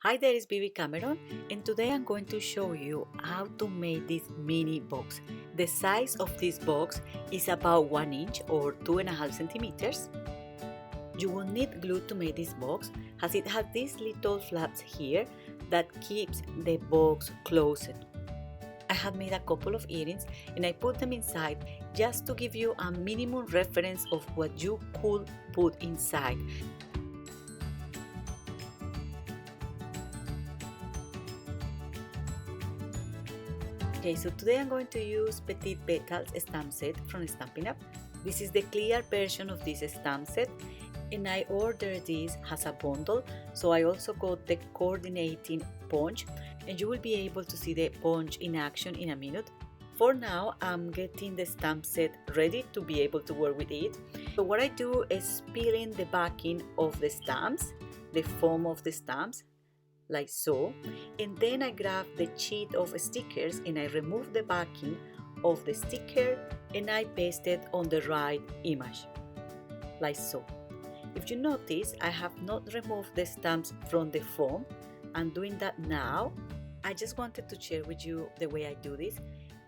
Hi there, it's Bibi Cameron, and today I'm going to show you how to make this mini box. The size of this box is about 1 inch or 2.5 centimeters. You will need glue to make this box, as it has these little flaps here that keeps the box closed. I have made a couple of earrings and I put them inside just to give you a minimum reference of what you could put inside. Okay, so today I'm going to use Petite Petals Stamp Set from Stampin Up. This is the clear version of this stamp set, and I ordered this as a bundle, so I also got the coordinating punch, and you will be able to see the punch in action in a minute. For now, I'm getting the stamp set ready to be able to work with it. So what I do is peeling the backing of the stamps, the foam of the stamps, like so, and then I grab the sheet of stickers and I remove the backing of the sticker and I paste it on the right image, like so. If you notice, I have not removed the stamps from the foam. I'm doing that now. I just wanted to share with you the way I do this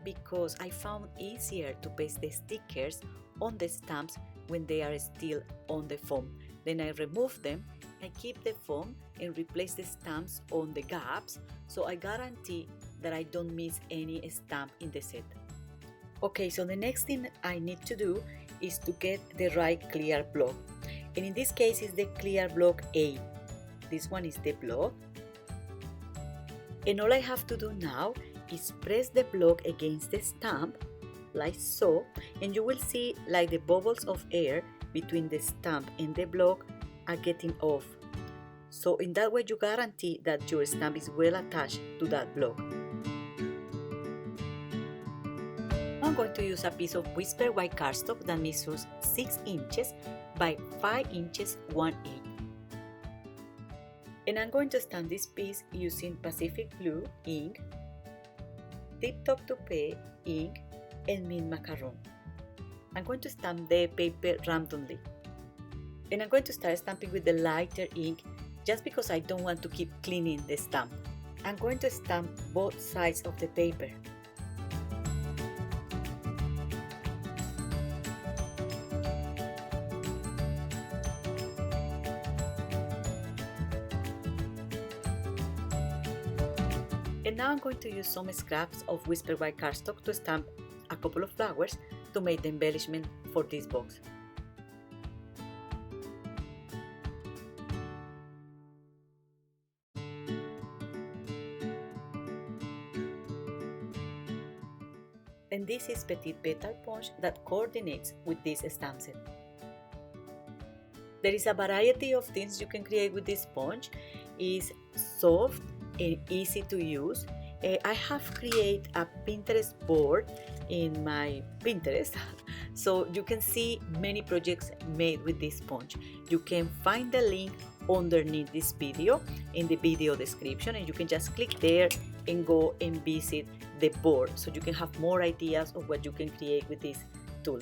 because I found easier to paste the stickers on the stamps when they are still on the foam. Then I remove them, I keep the foam and replace the stamps on the gaps, so I guarantee that I don't miss any stamp in the set. Okay, so the next thing I need to do is to get the right clear block, and in this case is the clear block A. This one is the block, and all I have to do now is press the block against the stamp like so, and you will see like the bubbles of air between the stamp and the block are getting off. So in that way you guarantee that your stamp is well attached to that block. I'm going to use a piece of whisper white cardstock that measures 6 inches by 5 inches 1/8. And I'm going to stamp this piece using Pacific Blue ink, Tip Top Toupee ink, and mint macaron. I'm going to stamp the paper randomly. And I'm going to start stamping with the lighter ink just because I don't want to keep cleaning the stamp. I'm going to stamp both sides of the paper. And now I'm going to use some scraps of whisper white cardstock to stamp a couple of flowers to make the embellishment for this box. And this is Petite Petal Punch that coordinates with this stamp set. There is a variety of things you can create with this sponge. It's soft and easy to use. I have created a Pinterest board in my Pinterest, so you can see many projects made with this sponge. You can find the link underneath this video in the video description, and you can just click there and go and visit the board so you can have more ideas of what you can create with this tool.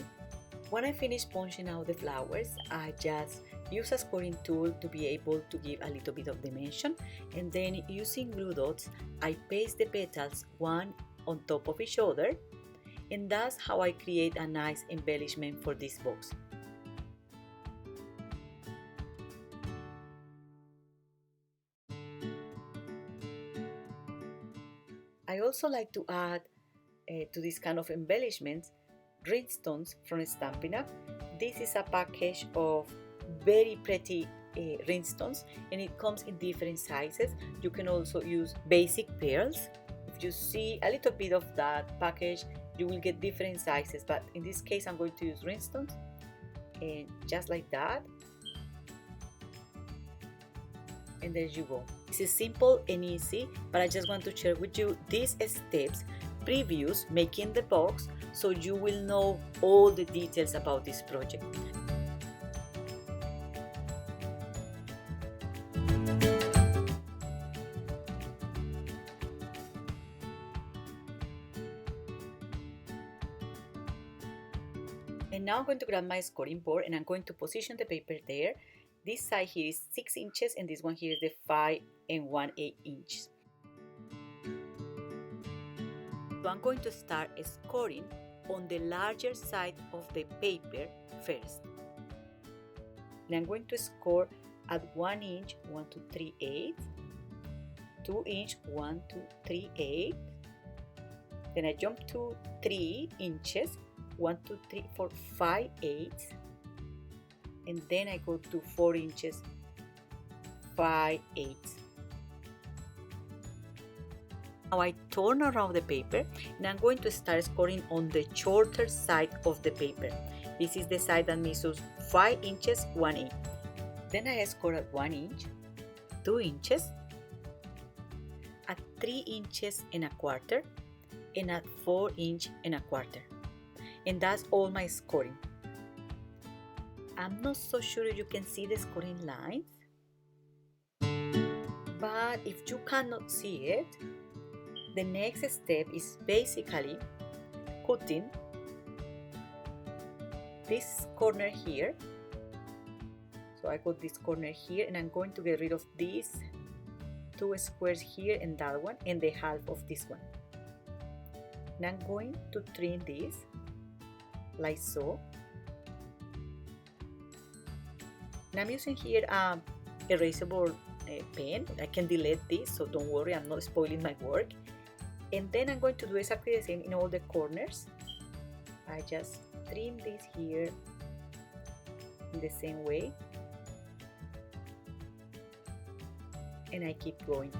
When I finish punching out the flowers, I just use a scoring tool to be able to give a little bit of dimension, and then using glue dots, I paste the petals one on top of each other, and that's how I create a nice embellishment for this box. I also like to add to this kind of embellishments rhinestones from Stampin' Up. This is a package of very pretty rhinestones, and it comes in different sizes. You can also use basic pearls. If you see a little bit of that package, you will get different sizes, but in this case I'm going to use rhinestones, and just like that, and there you go. This is simple and easy, but I just want to share with you these steps previous making the box so you will know all the details about this project. And now I'm going to grab my scoring board and I'm going to position the paper there This side here is 6 inches and this one here is the 5 and 1/8 inches. So I'm going to start scoring on the larger side of the paper first. And I'm going to score at 1 inch 1 to 3/8, 2 inch 1 to 3/8. Then I jump to 3 inches 1 2 3 4 5/8, and then I go to 4 inches 5/8. Now I turn around the paper and I'm going to start scoring on the shorter side of the paper. This is the side that measures 5 inches 1/8. Then I score at 1 inch, 2 inches, at 3 inches and a quarter, and at 4 inch and a quarter. And that's all my scoring. I'm not so sure you can see the scoring lines, but if you cannot see it, the next step is basically cutting this corner here. So I got this corner here and I'm going to get rid of these 2 squares here and that one and the half of this one. And I'm going to trim this like so. And I'm using here a erasable pen. I can delete this, so don't worry, I'm not spoiling my work. And then I'm going to do exactly the same in all the corners. I just trim this here in the same way. And I keep going.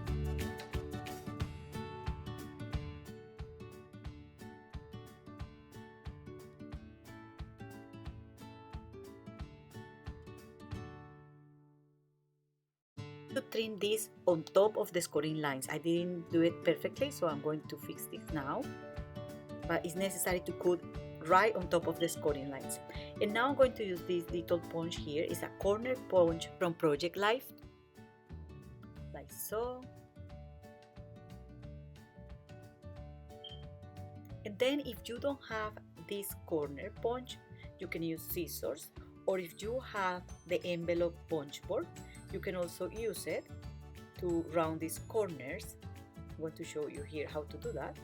To trim this on top of the scoring lines. I didn't do it perfectly, so I'm going to fix this now. But it's necessary to cut right on top of the scoring lines. And now I'm going to use this little punch here. It's a corner punch from Project Life. Like so. And then if you don't have this corner punch, you can use scissors, or if you have the envelope punch board, you can also use it to round these corners. I'm going to show you here how to do that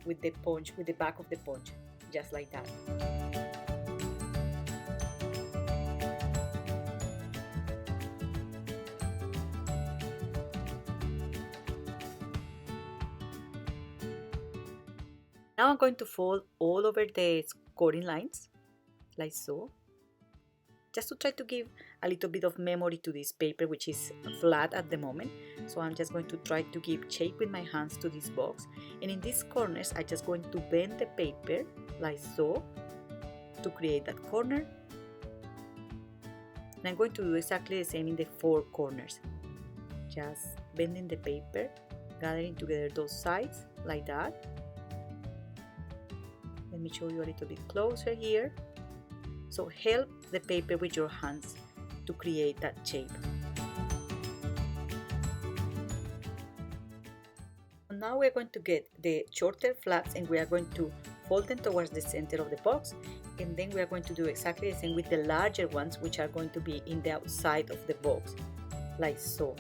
with the punch, with the back of the punch, just like that. Now I'm going to fold all over the scoring lines, like so, just to try to give a little bit of memory to this paper, which is flat at the moment. So I'm just going to try to give shape with my hands to this box. And in these corners, I'm just going to bend the paper like so to create that corner. And I'm going to do exactly the same in the 4 corners. Just bending the paper, gathering together those sides like that. Let me show you a little bit closer here. So help the paper with your hands to create that shape. Now we're going to get the shorter flaps and we are going to fold them towards the center of the box, and then we are going to do exactly the same with the larger ones, which are going to be in the outside of the box, like so.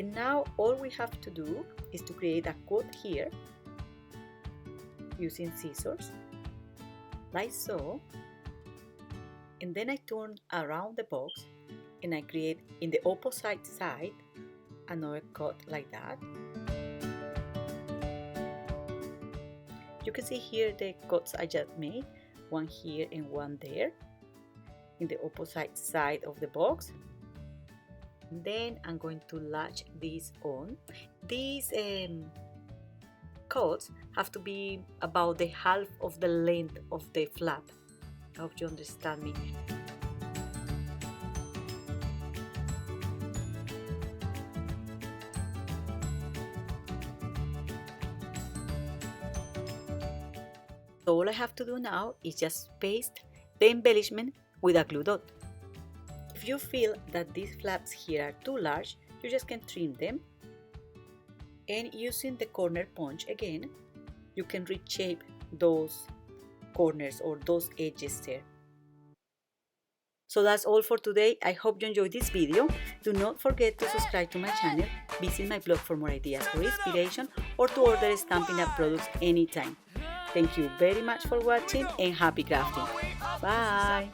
And now all we have to do is to create a cut here using scissors, like so. And then I turn around the box and I create in the opposite side another cut like that. You can see here the cuts I just made, one here and one there in the opposite side of the box. And then I'm going to latch this on. These cuts have to be about the half of the length of the flap. I hope you understand me. So all I have to do now is just paste the embellishment with a glue dot. If you feel that these flaps here are too large, you just can trim them. And using the corner punch again, you can reshape those corners or those edges there. So that's all for today. I hope you enjoyed this video. Do not forget to subscribe to my channel, visit my blog for more ideas or inspiration, or to order Stampin' Up products anytime. Thank you very much for watching and happy crafting. Bye!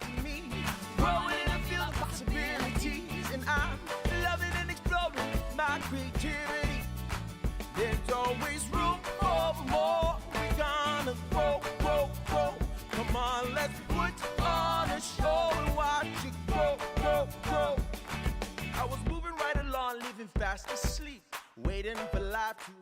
There's always room for more. We're gonna grow, grow, grow. Come on, let's put on a show and watch it grow, grow, grow. I was moving right along, living fast asleep, waiting for life to